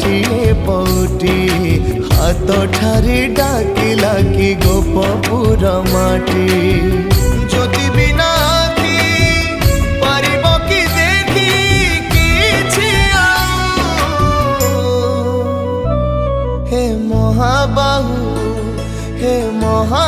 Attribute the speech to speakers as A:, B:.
A: ଗୋଟିଏ ପଉଟି ହାତ ଠାରି ଡାକିଲା କି ଗୋପପୁର ମାଟି। ଜ୍ୟୋତି ବିନା ଆଖି ପାରିବ କି ଦେଖି କିଛି ଆଉ। ହେ ମହାବାହୁ, ହେ ମହା